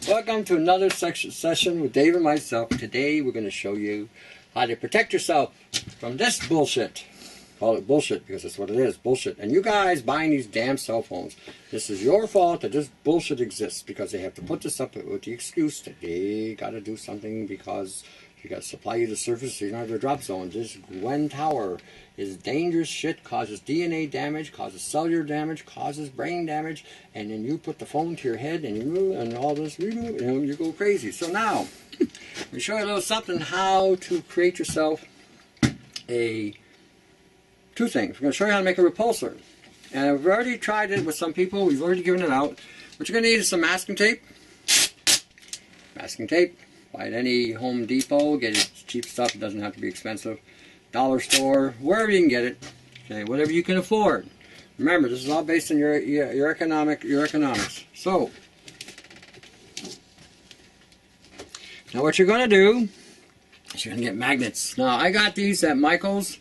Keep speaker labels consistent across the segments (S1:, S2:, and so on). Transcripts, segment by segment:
S1: Welcome to another session with Dave and myself. Today we're going to show you how to protect yourself from this bullshit. Call it bullshit because that's what it is, bullshit. And you guys buying these damn cell phones, this is your fault that this bullshit exists because they have to put this up with the excuse that they got to do something because you got to supply you the surface so you don't have the drop zone. This Gwen Tower is dangerous shit, causes DNA damage, causes cellular damage, causes brain damage, and then you put the phone to your head and all this, you go crazy. So now, we show you a little something how to create yourself two things. We're going to show you how to make a repulsor. And I've already tried it with some people, we've already given it out. What you're going to need is some masking tape. Masking tape. Buy at any Home Depot, get it cheap stuff, it doesn't have to be expensive. Dollar store, wherever you can get it. Okay, whatever you can afford. Remember, this is all based on your economics. So, now what you're going to do is you're going to get magnets. Now, I got these at Michael's.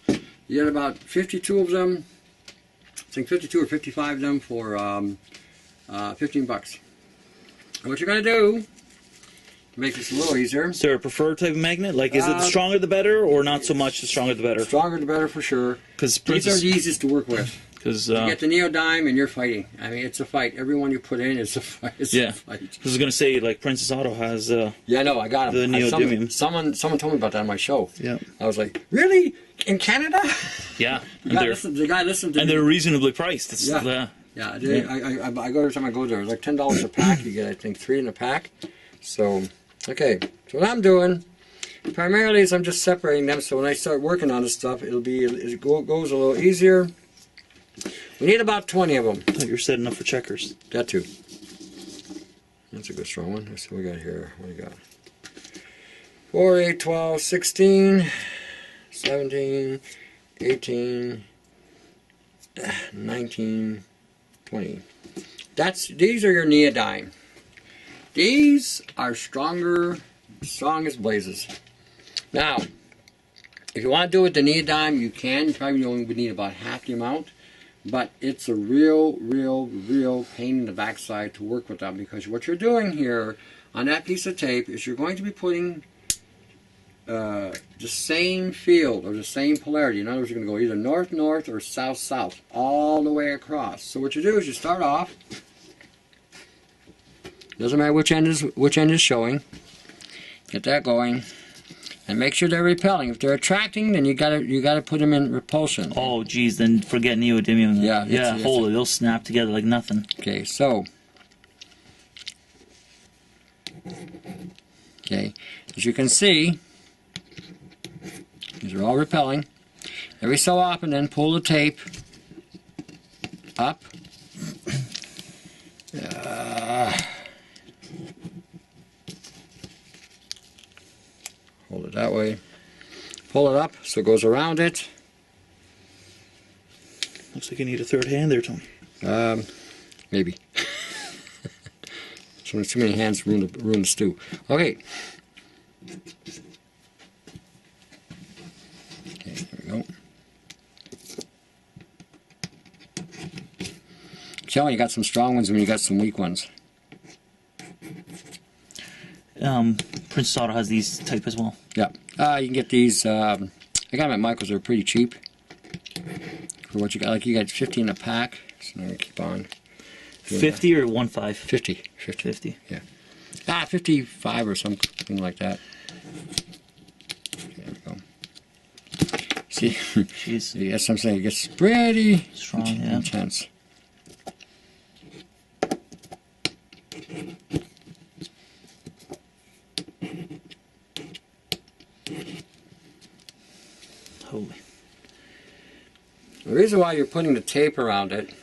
S1: You get about 52 of them. I think 52 or 55 of them for 15 bucks. And what you're going to do, to make this a little easier.
S2: Is there a preferred type of magnet? Like, is it the stronger the better, or not so much the stronger the better?
S1: Stronger the better for sure. Because these are the easiest to work with. Because you get the neodyme and you're fighting. I mean, it's a fight. Every one you put in is a fight. It's a fight.
S2: I was going to say, like, Princess Auto has
S1: yeah, no, I got
S2: the neodymium.
S1: Someone told me about that on my show.
S2: Yeah.
S1: I was like, really? In Canada?
S2: Yeah.
S1: The guy listened to me.
S2: And they're reasonably priced. It's,
S1: yeah. I go every time I go there. It's like $10 a pack. You get, I think, 3 in a pack. So, okay. So what I'm doing, primarily, is I'm just separating them. So when I start working on this stuff, it goes a little easier. We need about 20 of them.
S2: I thought you were setting up for checkers.
S1: That too. That's a good strong one. Let's see what we got here. What do you got? 4, 8, 12, 16, 17, 18, 19, 20. These are your neodyme. These are strong as blazes. Now, if you want to do it with the neodyme, you can. You probably only would need about half the amount. But it's a real pain in the backside to work with them, because what you're doing here on that piece of tape is you're going to be putting the same field or the same polarity. In other words, you're going to go either north-north or south-south all the way across. So what you do is you start off. Doesn't matter which end is showing. Get that going. And make sure they're repelling. If they're attracting, then you gotta put them in repulsion.
S2: Oh, geez, then forget neodymium.
S1: Yeah,
S2: holy, they'll snap together like nothing.
S1: Okay, so. Okay, as you can see, these are all repelling. Every so often, then pull the tape up. Hold it that way. Pull it up so it goes around it.
S2: Looks like you need a third hand there, Tony.
S1: Maybe. Too many hands ruin the stew. Okay. Okay, there we go. Tell me, you got some strong ones and you got some weak ones.
S2: Princess Auto has these type as well.
S1: Yeah. You can get these, I got them at Michael's, they're pretty cheap. For what you got, like you got 50 in a pack, so I'm going to keep on.
S2: 50 or 1.5?
S1: 50.
S2: 50.
S1: Yeah. 55 or something like that. Okay, there we go. See,
S2: Jeez.
S1: Yeah, something it gets pretty
S2: strong,
S1: intense.
S2: Holy.
S1: The reason why you're putting the tape around it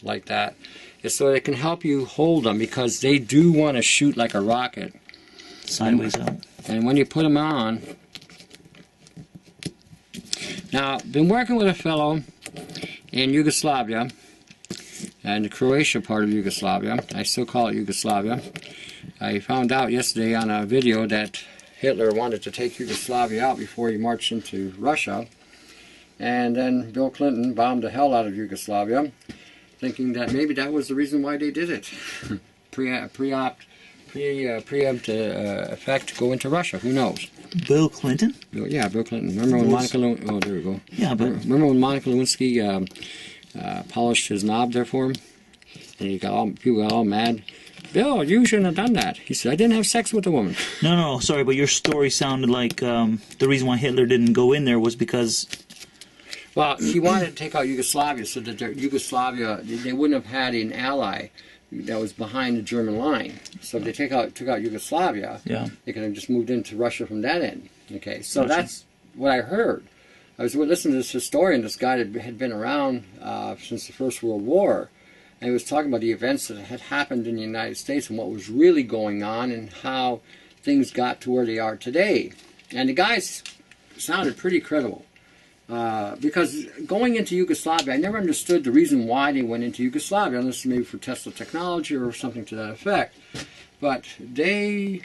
S1: like that is so it can help you hold them, because they do want to shoot like a rocket.
S2: Sideways out.
S1: And when you put them on... Now, I've been working with a fellow in Yugoslavia, and the Croatia part of Yugoslavia. I still call it Yugoslavia. I found out yesterday on a video that Hitler wanted to take Yugoslavia out before he marched into Russia. And then Bill Clinton bombed the hell out of Yugoslavia, thinking that maybe that was the reason why they did it. preempt effect to go into Russia. Who knows?
S2: Bill Clinton?
S1: Yeah, Bill Clinton. Remember when Monica Lewinsky... Oh, there we go.
S2: Yeah, but...
S1: Remember when Monica Lewinsky polished his knob there for him? And people got all mad. Bill, you shouldn't have done that. He said, I didn't have sex with a woman.
S2: No, sorry, but your story sounded like the reason why Hitler didn't go in there was because...
S1: Well, he wanted to take out Yugoslavia so that Yugoslavia, they wouldn't have had an ally that was behind the German line. So if they took out Yugoslavia,
S2: yeah,
S1: they could have just moved into Russia from that end. Okay, so that's what I heard. I was listening to this historian, this guy that had been around since the First World War, and he was talking about the events that had happened in the United States and what was really going on and how things got to where they are today. And the guys sounded pretty credible. Because going into Yugoslavia, I never understood the reason why they went into Yugoslavia, unless maybe for Tesla technology or something to that effect. But they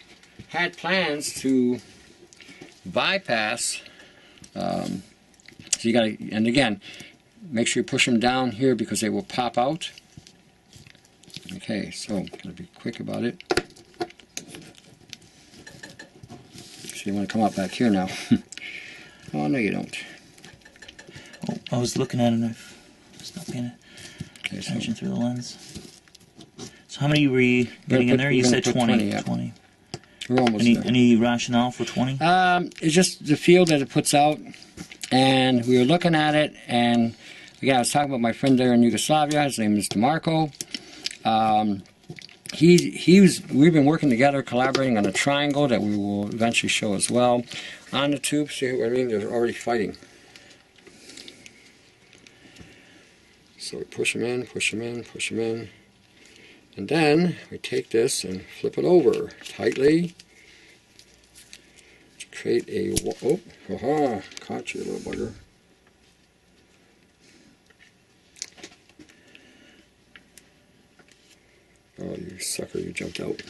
S1: had plans to bypass. So you got to, and again, make sure you push them down here because they will pop out. Okay, so I'm going to be quick about it. So you want to come up back here now. Oh, no, you don't.
S2: Oh, I was looking at it and I've stopped paying attention through the lens. So how many were you getting in there? You said 20.
S1: Yeah.
S2: 20.
S1: We're almost there.
S2: Any rationale for 20?
S1: It's just the field that it puts out. And we were looking at it, and again, I was talking about my friend there in Yugoslavia. His name is DeMarco. We've been working together, collaborating on a triangle that we will eventually show as well on the tube. See what I mean? They're already fighting. So we push them in, push them in, push them in, and then we take this and flip it over tightly to create a. Oh, haha! Caught you, little bugger. Oh, you sucker, you jumped out.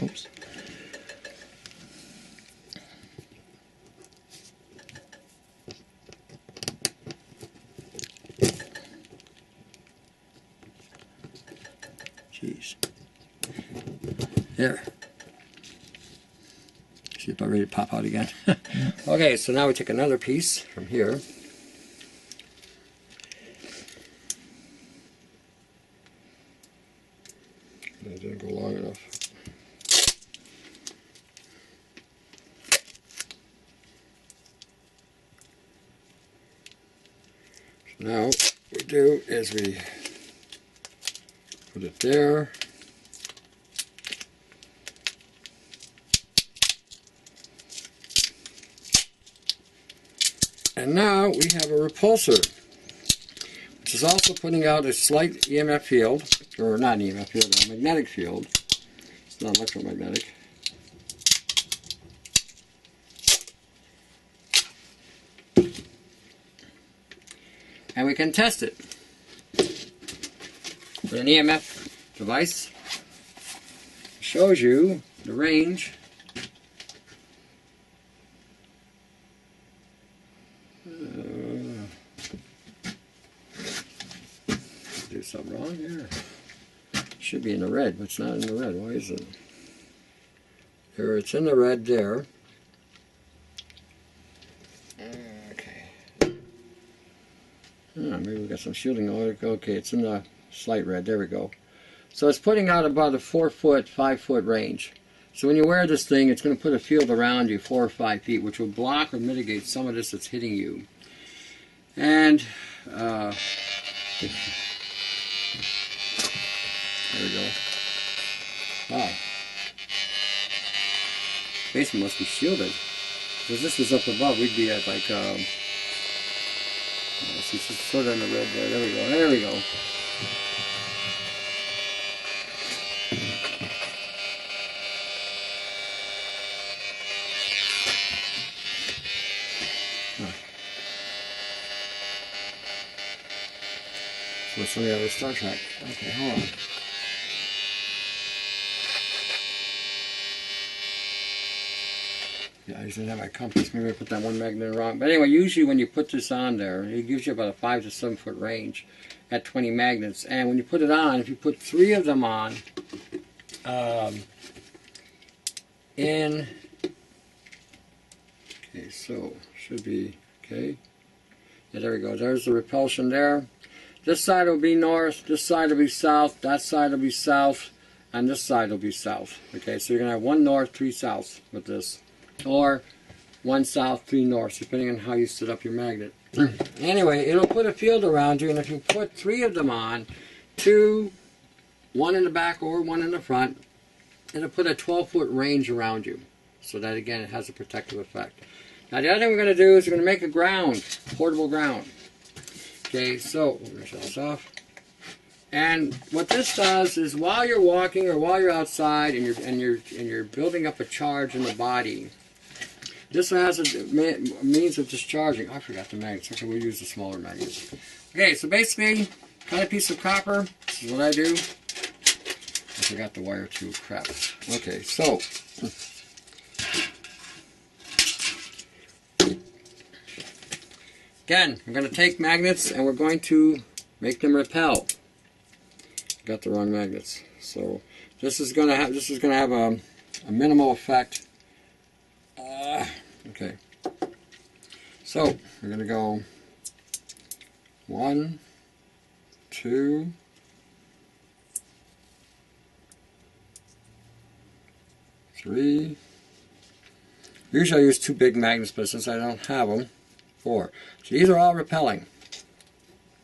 S1: Oops. Jeez. There. See if I'm ready to pop out again. Okay, so now we take another piece from here. That didn't go long enough. So now what we do is we put it there. And now we have a repulsor, which is also putting out a slight EMF field, or not an EMF field, a magnetic field. It's not electromagnetic. And we can test it with an EMF device. It shows you the range. Do something wrong here. Should be in the red, but it's not in the red. Why is it? There, it's in the red there. Okay. Maybe we got some shielding. Okay, it's in the slight red. There we go. So it's putting out about a 4 foot, 5 foot range. So when you wear this thing, it's going to put a field around you 4 or 5 feet, which will block or mitigate some of this that's hitting you. And there we go. Wow. Basement must be shielded. Because this was up above, we'd be at like, see, it's sort of in the red there. There we go. There we go. What's some of the other Star Trek? Okay, hold on. Yeah, I usually have my compass. Maybe I put that one magnet wrong. But anyway, usually when you put this on there, it gives you about a 5 to 7 foot range at 20 magnets. And when you put it on, if you put 3 of them on, in. Okay, so should be okay. Yeah, there we go. There's the repulsion there. This side will be north, this side will be south, that side will be south, and this side will be south. Okay, so you're going to have 1 north, 3 south with this. Or 1 south, 3 north, depending on how you set up your magnet. Anyway, it'll put a field around you, and if you put 3 of them on, 2, 1 in the back or 1 in the front, it'll put a 12-foot range around you. So that, again, it has a protective effect. Now, the other thing we're going to do is we're going to make a ground, portable ground. Okay, so we're going to shut this off. And what this does is while you're walking or while you're outside and you're building up a charge in the body, this has a means of discharging. Oh, I forgot the magnets. Okay, we'll use the smaller magnets. Okay, so basically, cut a piece of copper. This is what I do. I forgot the wire too. Crap. Okay, so again, we're going to take magnets and we're going to make them repel. Got the wrong magnets. So this is going to have a minimal effect. Okay. So we're going to go 1, 2, 3. Usually I use 2 big magnets, but since I don't have them, 4. So these are all repelling.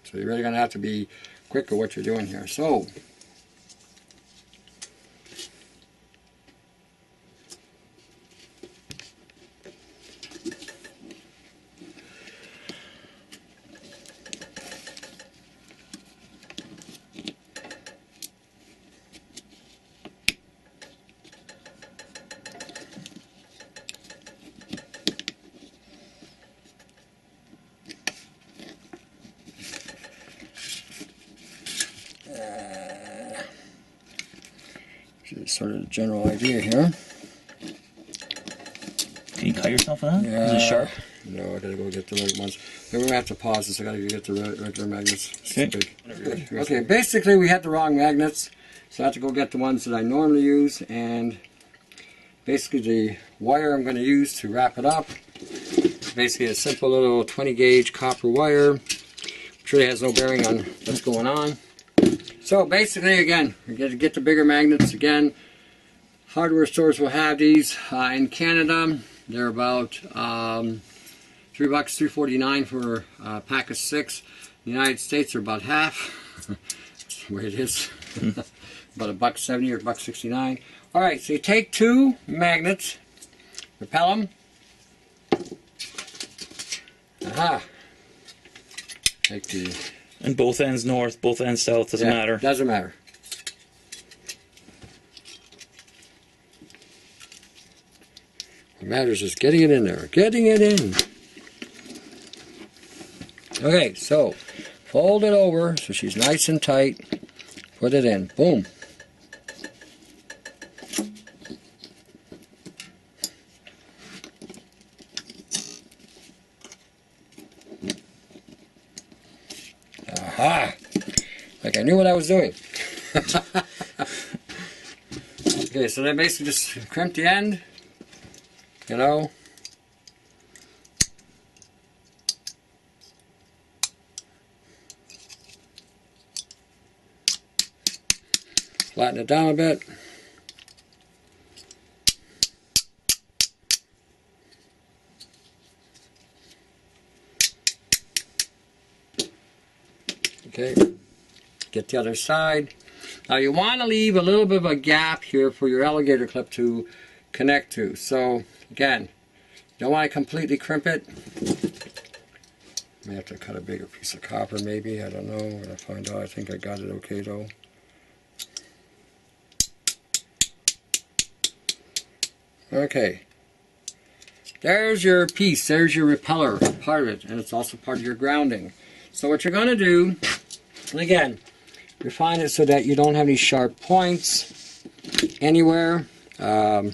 S1: So you're really going to have to be quick at what you're doing here. So sort of the general idea here.
S2: Can you cut yourself with that?
S1: Yeah.
S2: Is it sharp?
S1: No, I gotta go get the right ones. Then we're gonna have to pause this. I gotta go get the regular magnets.
S2: Okay.
S1: Okay, basically we had the wrong magnets, so I have to go get the ones that I normally use, and basically the wire I'm gonna use to wrap it up, basically a simple little 20 gauge copper wire, which really has no bearing on what's going on. So basically, again, we got to get the bigger magnets. Again, hardware stores will have these. In Canada, they're about $3, $3.49 for a pack of 6. In the United States, they're about half. That's the way it is. About $1.70 or $1.69. All right, so you take 2 magnets, repel them. Aha. Take the.
S2: And both ends north, both ends south, doesn't matter.
S1: Doesn't matter. What matters is getting it in there. Getting it in. Okay, so fold it over so she's nice and tight. Put it in. Boom. Aha! Like I knew what I was doing. Okay, so then basically just crimp the end, you know. Flatten it down a bit. Okay, get the other side. Now you want to leave a little bit of a gap here for your alligator clip to connect to. So again, you don't want to completely crimp it. May have to cut a bigger piece of copper maybe, I don't know. When I find out, I think I got it okay though. Okay, there's your piece, there's your repeller, part of it, and it's also part of your grounding. So what you're going to do, and again, refine it so that you don't have any sharp points anywhere. You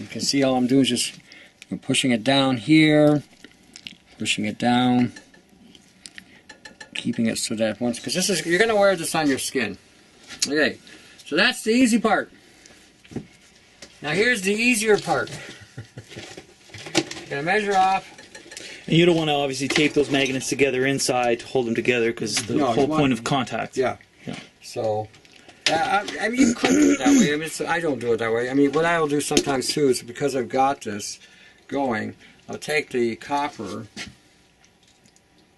S1: can see all I'm doing is just pushing it down here, pushing it down, keeping it so that once, because this is, you're going to wear this on your skin. Okay, so that's the easy part. Now here's the easier part. Gonna measure off.
S2: And you don't want to obviously tape those magnets together inside to hold them together because the whole point of contact.
S1: Yeah. So, I mean, you could do it that way. I mean, I don't do it that way. I mean, what I will do sometimes too is because I've got this going, I'll take the copper,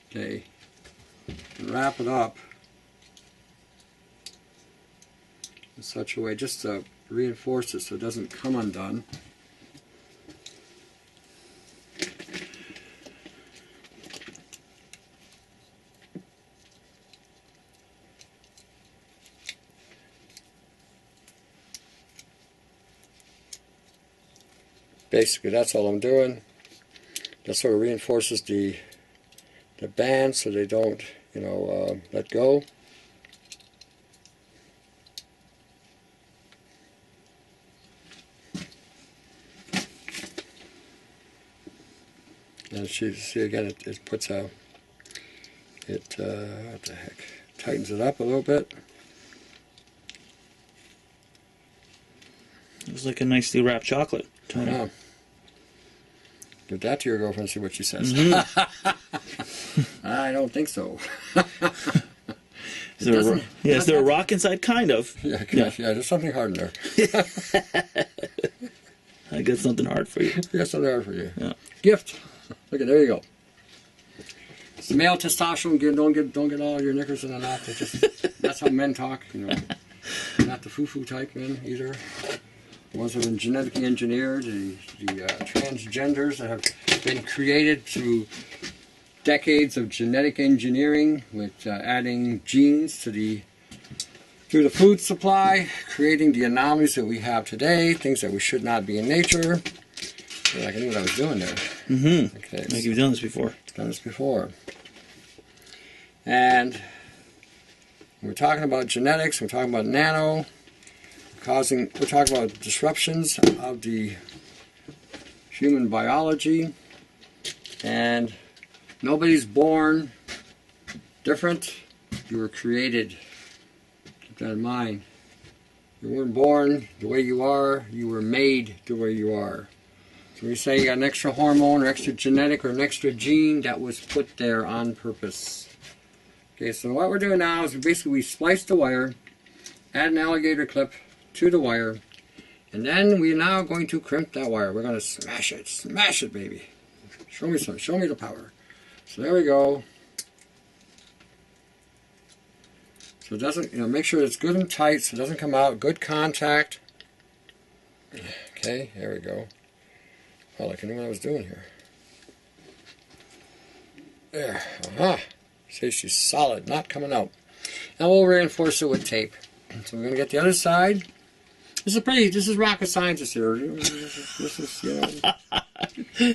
S1: okay, and wrap it up in such a way just to reinforce it so it doesn't come undone. Basically, that's all I'm doing. That sort of reinforces the band so they don't, you know, let go. And see again, it puts a, what the heck, tightens it up a little bit.
S2: It was like a nicely wrapped chocolate, Tony.
S1: Yeah. Give that to your girlfriend and see what she says. I don't think so.
S2: Is there a rock inside? Kind of.
S1: Yeah, there's something hard in there.
S2: I got something hard for you.
S1: I got something hard for you.
S2: Yeah.
S1: Gift. Look at, there you go. It's the male testosterone. Don't get all your knickers in a knot. That's how men talk. You know, not the foo-foo type men either. The ones that have been genetically engineered, the transgenders that have been created through decades of genetic engineering with adding genes to the food supply, creating the anomalies that we have today, things that we should not be in nature. I knew what I was doing there.
S2: Mm-hmm.
S1: Okay,
S2: like you've done this before.
S1: Done this before. And we're talking about genetics, we're talking about nano. We're talking about disruptions of the human biology, and nobody's born different. You were created. Keep that in mind. You weren't born the way you are, you were made the way you are. So when you say you got an extra hormone or extra genetic or an extra gene, that was put there on purpose. Okay, so what we're doing now is basically we splice the wire, add an alligator clip to the wire, and then we're now going to crimp that wire. We're going to smash it, baby. Show me the power. So there we go. So it doesn't, make sure it's good and tight so it doesn't come out. Good contact. Okay, there we go. Well, I knew what I was doing here. There, See, she's solid, not coming out. Now we'll reinforce it with tape. So we're going to get the other side. This is rocket science here. This is,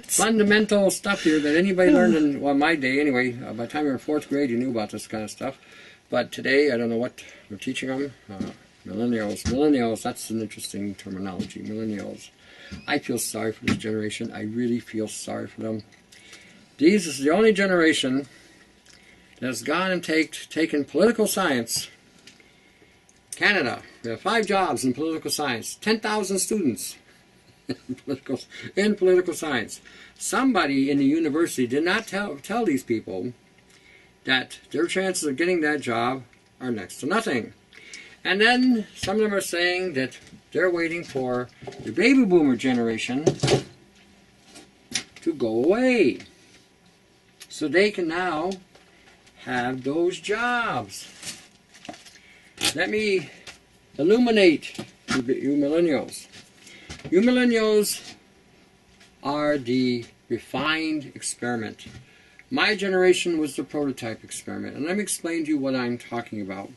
S1: fundamental stuff here that anybody learned in, well, my day anyway. By the time you were in 4th grade, you knew about this kind of stuff. But today, I don't know what we're teaching them. Millennials, that's an interesting terminology, millennials. I feel sorry for this generation. I really feel sorry for them. This is the only generation that has gone and taken political science. Canada, we have 5 jobs in political science, 10,000 students in political science. Somebody in the university did not tell these people that their chances of getting that job are next to nothing. And then some of them are saying that they're waiting for the baby boomer generation to go away so they can now have those jobs. Let me illuminate you millennials. You millennials are the refined experiment. My generation was the prototype experiment. And let me explain to you what I'm talking about.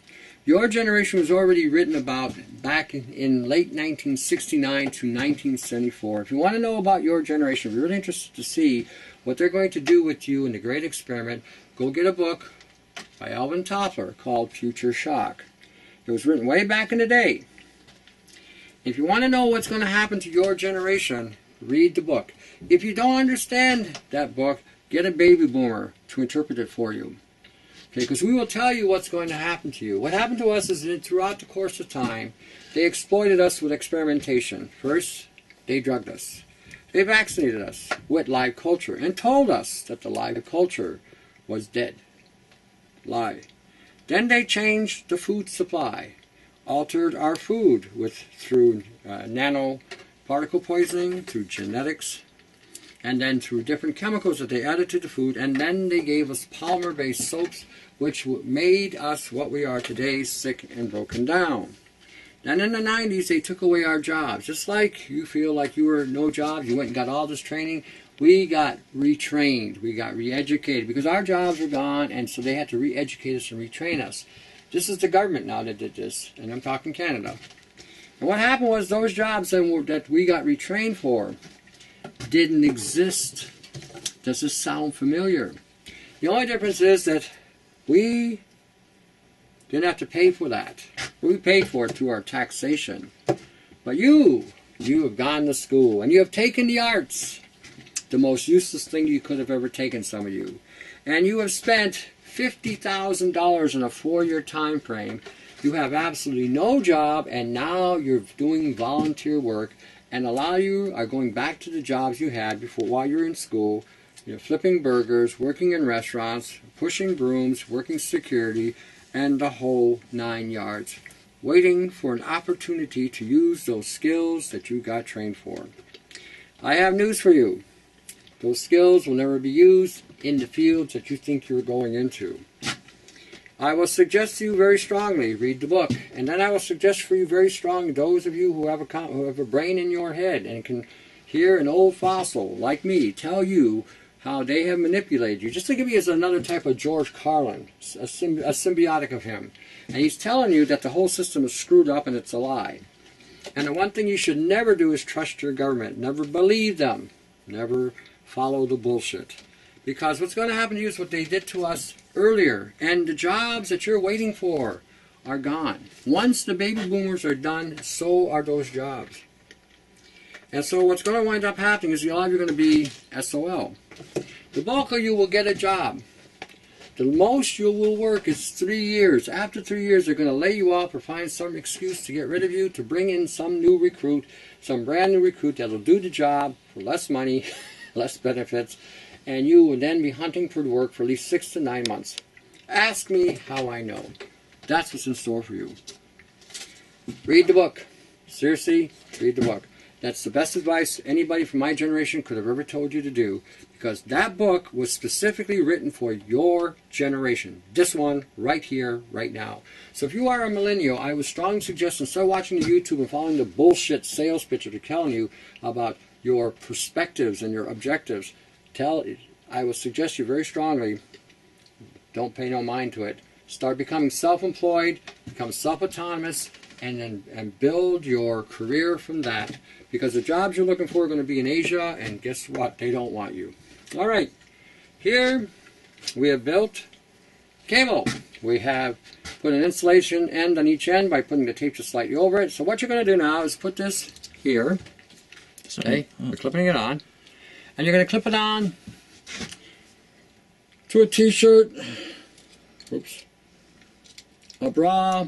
S1: Your generation was already written about back in late 1969 to 1974. If you want to know about your generation, if you're really interested to see what they're going to do with you in the great experiment, go get a book by Alvin Toffler called Future Shock. It was written way back in the day. If you want to know what's going to happen to your generation, read the book. If you don't understand that book, get a baby boomer to interpret it for you. Okay, because we will tell you what's going to happen to you. What happened to us is that throughout the course of time, they exploited us with experimentation. First, they drugged us. They vaccinated us with live culture and told us that the live culture was dead. Lie. Then they changed the food supply, altered our food through nano particle poisoning, through genetics, and then through different chemicals that they added to the food, and then they gave us polymer-based soaps, which made us what we are today, sick and broken down. Then in the 90s, they took away our jobs. Just like you feel like you were no jobs, you went and got all this training, we got retrained, we got re-educated, because our jobs were gone, and so they had to re-educate us and retrain us. This is the government now that did this, and I'm talking Canada. And what happened was those jobs that we got retrained for didn't exist. Does this sound familiar? The only difference is that we didn't have to pay for that. We paid for it through our taxation. But you have gone to school and you have taken the arts, the most useless thing you could have ever taken, some of you. And you have spent $50,000 in a 4-year time frame. You have absolutely no job, and now you're doing volunteer work, and a lot of you are going back to the jobs you had before while you're in school. You're flipping burgers, working in restaurants, pushing brooms, working security, and the whole 9 yards, waiting for an opportunity to use those skills that you got trained for. I have news for you. Those skills will never be used in the fields that you think you're going into. I will suggest to you very strongly, read the book. And then I will suggest for you very strongly, those of you who have a brain in your head and can hear an old fossil like me tell you how they have manipulated you. Just think of me as another type of George Carlin, a symbiotic of him. And he's telling you that the whole system is screwed up and it's a lie. And the one thing you should never do is trust your government. Never believe them. Never follow the bullshit. Because what's going to happen to you is what they did to us earlier. And the jobs that you're waiting for are gone. Once the baby boomers are done, so are those jobs. And so what's going to wind up happening is a lot of you are going to be SOL. The bulk of you will get a job. The most you will work is 3 years. After 3 years, they're going to lay you off or find some excuse to get rid of you, to bring in some new recruit, some brand new recruit that will do the job for less money, less benefits, and you will then be hunting for work for at least 6 to 9 months. Ask me how I know. That's what's in store for you. Read the book. Seriously, read the book. That's the best advice anybody from my generation could have ever told you to do, because that book was specifically written for your generation. This one, right here, right now. So if you are a millennial, I would strongly suggest instead of watching the YouTube and following the bullshit sales pitch that they're telling you about your perspectives and your objectives, I would suggest you very strongly, don't pay no mind to it. Start becoming self-employed, become self-autonomous, and build your career from that. Because the jobs you're looking for are going to be in Asia, and guess what? They don't want you. All right. Here we have built cable. We have put an insulation end on each end by putting the tape just slightly over it. So what you're going to do now is put this here. Okay, we're clipping it on. And you're going to clip it on to a t-shirt, oops, a bra,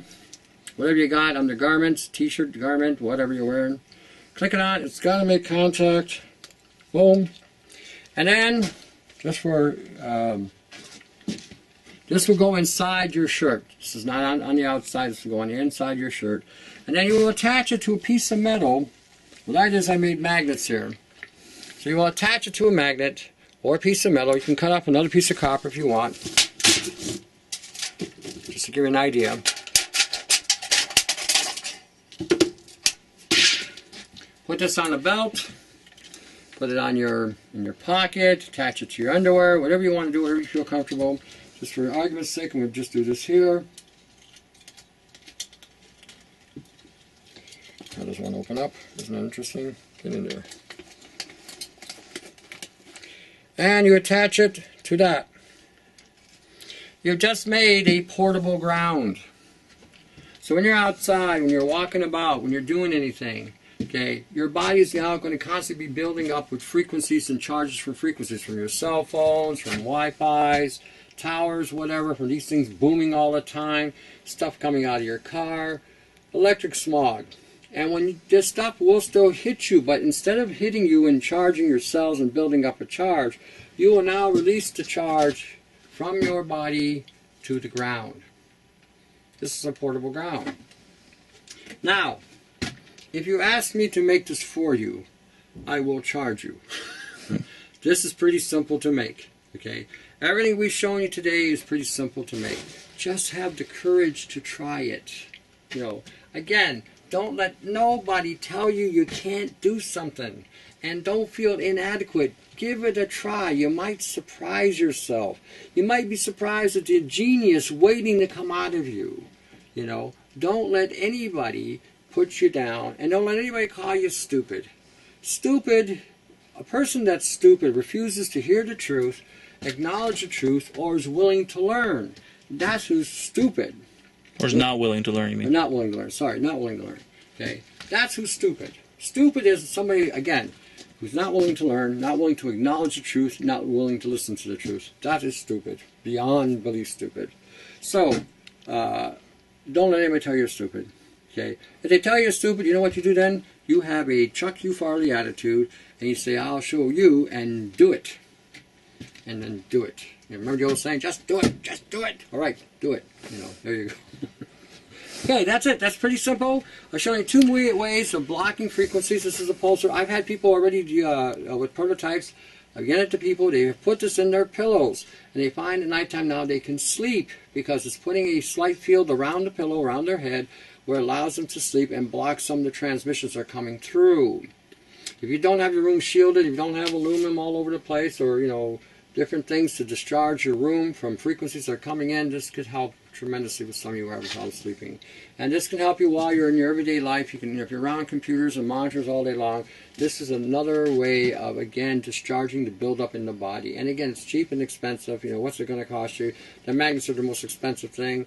S1: whatever you got, undergarments, t-shirt, garment, whatever you're wearing. Click it on, it's got to make contact, boom. And then, just for, this will go inside your shirt. This is not on the outside, this will go on the inside of your shirt. And then you will attach it to a piece of metal. What I did is I made magnets here. So you will attach it to a magnet or a piece of metal. You can cut off another piece of copper if you want. Just to give you an idea. Put this on a belt. Put it on in your pocket. Attach it to your underwear. Whatever you want to do, whatever you feel comfortable. Just for argument's sake, I'm going to just do this here. How does one open up? Isn't that interesting? Get in there. And you attach it to that. You've just made a portable ground. So when you're outside, when you're walking about, when you're doing anything, okay, your body is now going to constantly be building up with frequencies and charges from frequencies from your cell phones, from Wi-Fi's, towers, whatever, from these things booming all the time, stuff coming out of your car, electric smog. And when this stuff will still hit you, but instead of hitting you and charging your cells and building up a charge, you will now release the charge from your body to the ground. This is a portable ground. Now, if you ask me to make this for you, I will charge you. This is pretty simple to make, okay? Everything we've shown you today is pretty simple to make. Just have the courage to try it. You know, again, don't let nobody tell you you can't do something. And don't feel inadequate. Give it a try. You might surprise yourself. You might be surprised at the genius waiting to come out of you. You know, don't let anybody put you down, and don't let anybody call you stupid. Stupid, a person that's stupid refuses to hear the truth, acknowledge the truth, or is willing to learn. That's who's stupid.
S2: Or is not willing to learn, you mean?
S1: Or not willing to learn. Sorry, not willing to learn. Okay, that's who's stupid. Stupid is somebody, again, who's not willing to learn, not willing to acknowledge the truth, not willing to listen to the truth. That is stupid. Beyond belief stupid. So, don't let anybody tell you you're stupid. Okay? If they tell you you're stupid, you know what you do then? You have a Chuck you Farley attitude, and you say, I'll show you, and do it. And then do it. You remember the old saying, just do it, just do it. All right, do it. You know, there you go. Okay, that's it. That's pretty simple. I'm showing you two ways of blocking frequencies. This is a pulsar. I've had people already with prototypes. I've given it to people. They have put this in their pillows. And they find at nighttime now they can sleep because it's putting a slight field around the pillow, around their head, where it allows them to sleep and block some of the transmissions that are coming through. If you don't have your room shielded, if you don't have aluminum all over the place, or, you know, different things to discharge your room from frequencies that are coming in, this could help tremendously with some of you who have trouble sleeping. And this can help you while you're in your everyday life. You can, if you're around computers and monitors all day long, this is another way of, again, discharging the buildup in the body. And again, it's cheap and expensive. You know, what's it going to cost you? The magnets are the most expensive thing.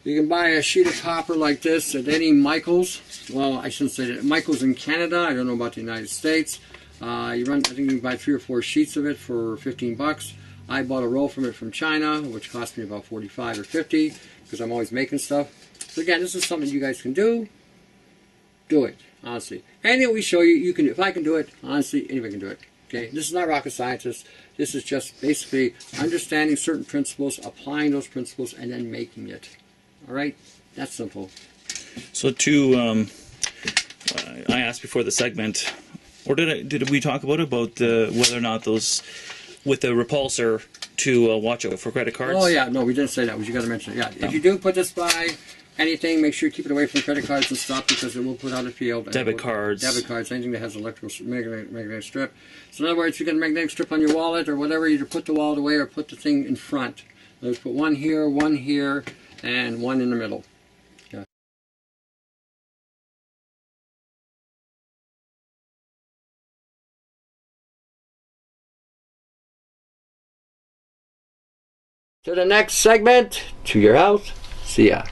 S1: You can buy a sheet of copper like this at any Michaels. Well, I shouldn't say that. Michaels in Canada. I don't know about the United States. I think you can buy 3 or 4 sheets of it for 15 bucks. I bought a roll from it from China, which cost me about 45 or 50, because I'm always making stuff. So again, this is something you guys can do. Do it, honestly. Anything we show you, you can. If I can do it, honestly, anybody can do it. Okay, this is not rocket scientists. This is just basically understanding certain principles, applying those principles, and then making it. All right, that's simple.
S2: So I asked before the segment, or did we talk about whether or not those with the repulsor to watch out for credit cards?
S1: Oh yeah, no, we didn't say that. You got to mention it. Yeah,
S2: No.
S1: If you do put this by anything, make sure you keep it away from credit cards and stuff, because it will put out a field.
S2: Debit cards,
S1: anything that has electrical magnetic strip. So in other words, if you get a magnetic strip on your wallet or whatever, either put the wallet away or put the thing in front. Let's put one here, and one in the middle. Yeah. To the next segment, to your house. See ya.